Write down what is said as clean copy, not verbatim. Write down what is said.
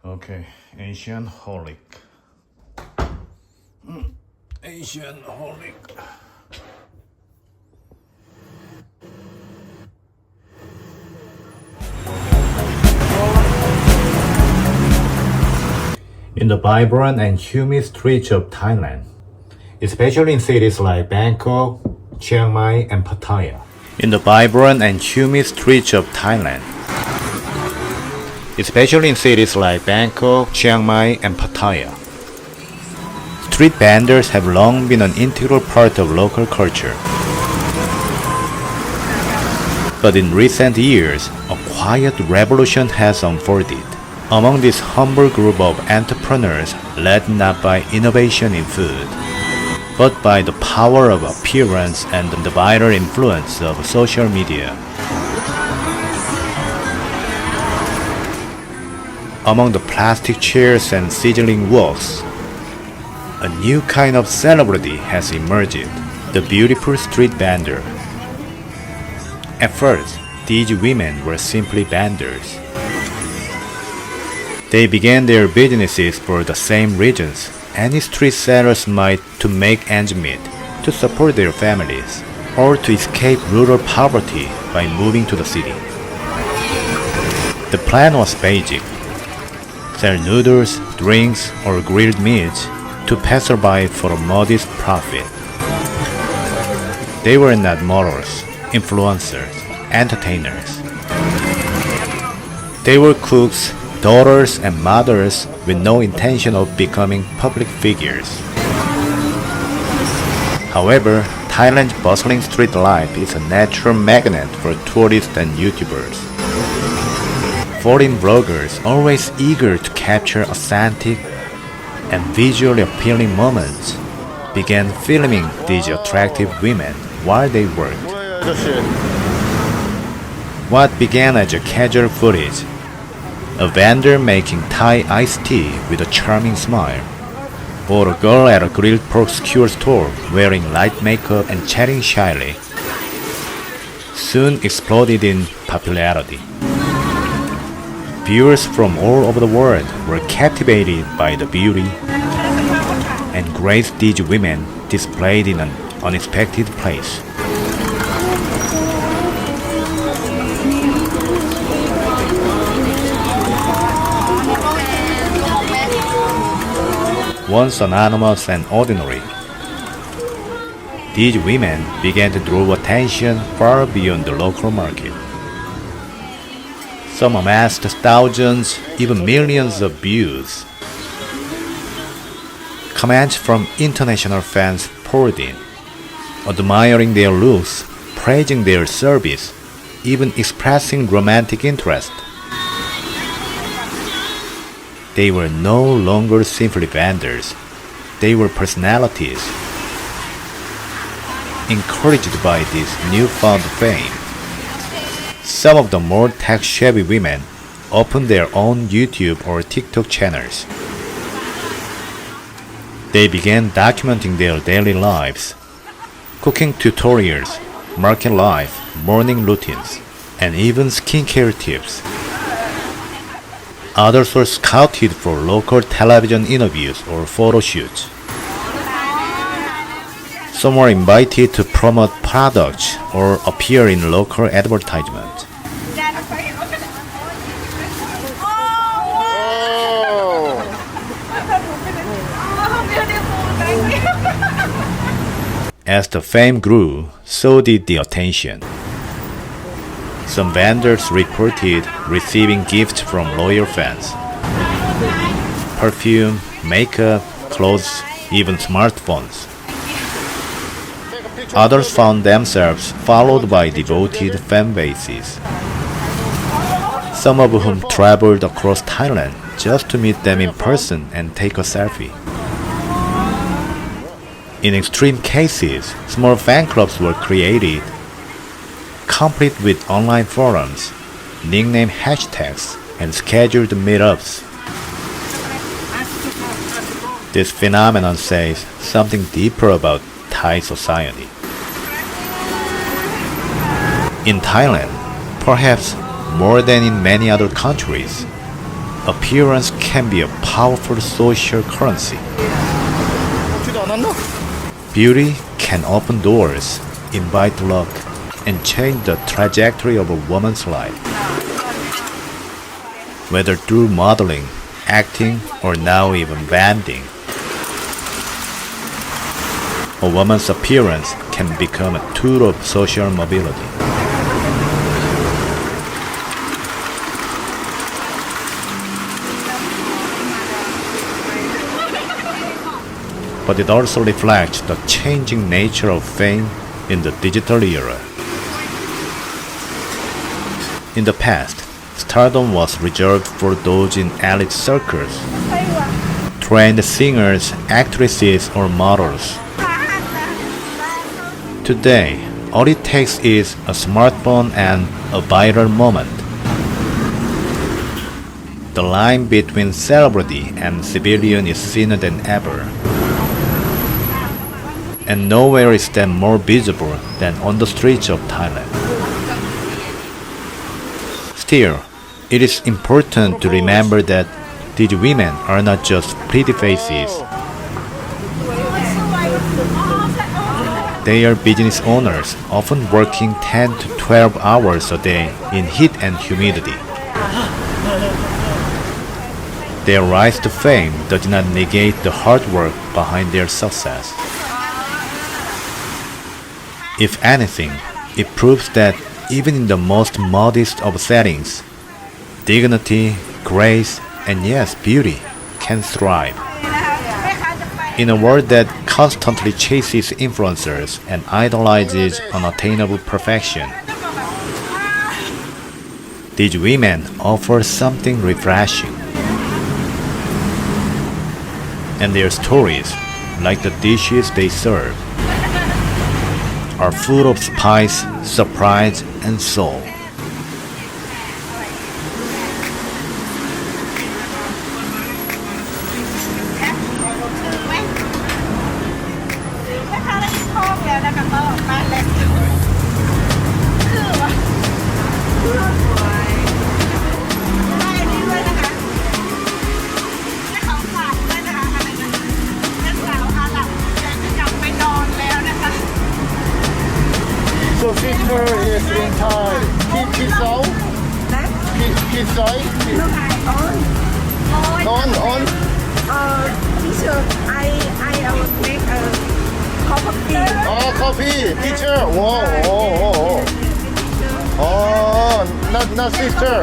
Okay, Asianholic. Asianholic. In the vibrant and humid streets of Thailand, especially in cities like Bangkok, Chiang Mai, and Pattaya. In the vibrant and humid streets of Thailand, especially in cities like Bangkok, Chiang Mai, and Pattaya. Street vendors have long been an integral part of local culture. But in recent years, a quiet revolution has unfolded among this humble group of entrepreneurs led not by innovation in food, but by the power of appearance and the viral influence of social media. Among the plastic chairs and sizzling woks, a new kind of celebrity has emerged, the beautiful street vendor. At first, these women were simply vendors. They began their businesses for the same reasons any street sellers might, to make ends meet, to support their families, or to escape rural poverty by moving to the city. The plan was basic: sell noodles, drinks, or grilled meats to passerby for a modest profit. They were not models, influencers, entertainers. They were cooks, daughters, and mothers with no intention of becoming public figures. However, Thailand's bustling street life is a natural magnet for tourists and YouTubers. Foreign bloggers, always eager to capture authentic and visually appealing moments, began filming these attractive women while they worked. What began as a casual footage, a vendor making Thai iced tea with a charming smile, or a girl at a grilled pork skewer store wearing light makeup and chatting shyly, soon exploded in popularity. Viewers from all over the world were captivated by the beauty and grace these women displayed in an unexpected place. Once anonymous and ordinary, these women began to draw attention far beyond the local market. Some amassed thousands, even millions of views. Comments from international fans poured in, admiring their looks, praising their service, even expressing romantic interest. They were no longer simply vendors. They were personalities. Encouraged by this newfound fame, some of the more tech-savvy women opened their own YouTube or TikTok channels. They began documenting their daily lives, cooking tutorials, market life, morning routines, and even skincare tips. Others were scouted for local television interviews or photo shoots. Some were invited to promote products or appear in local advertisements. As the fame grew, so did the attention. Some vendors reported receiving gifts from loyal fans. Perfume, makeup, clothes, even smartphones. Others found themselves followed by devoted fan bases, some of whom traveled across Thailand just to meet them in person and take a selfie. In extreme cases, small fan clubs were created, complete with online forums, nickname hashtags, and scheduled meetups. This phenomenon says something deeper about Thai society. In Thailand, perhaps more than in many other countries, appearance can be a powerful social currency. Beauty can open doors, invite luck, and change the trajectory of a woman's life. Whether through modeling, acting, or now even vending, a woman's appearance can become a tool of social mobility. But it also reflects the changing nature of fame in the digital era. In the past, stardom was reserved for those in elite circles, trained singers, actresses, or models. Today, all it takes is a smartphone and a viral moment. The line between celebrity and civilian is thinner than ever. And nowhere is that more visible than on the streets of Thailand. Still, it is important to remember that these women are not just pretty faces. They are business owners, often working 10 to 12 hours a day in heat and humidity. Their rise to fame does not negate the hard work behind their success. If anything, it proves that even in the most modest of settings, dignity, grace, and yes, beauty can thrive. In a world that constantly chases influencers and idolizes unattainable perfection, these women offer something refreshing. And their stories, like the dishes they serve, are full of spice, surprise, and soul. So sister is in Thai. Kisao? Kisai? On? Teacher, I will make a coffee. Oh, coffee. Teacher. Whoa. Oh, not sister.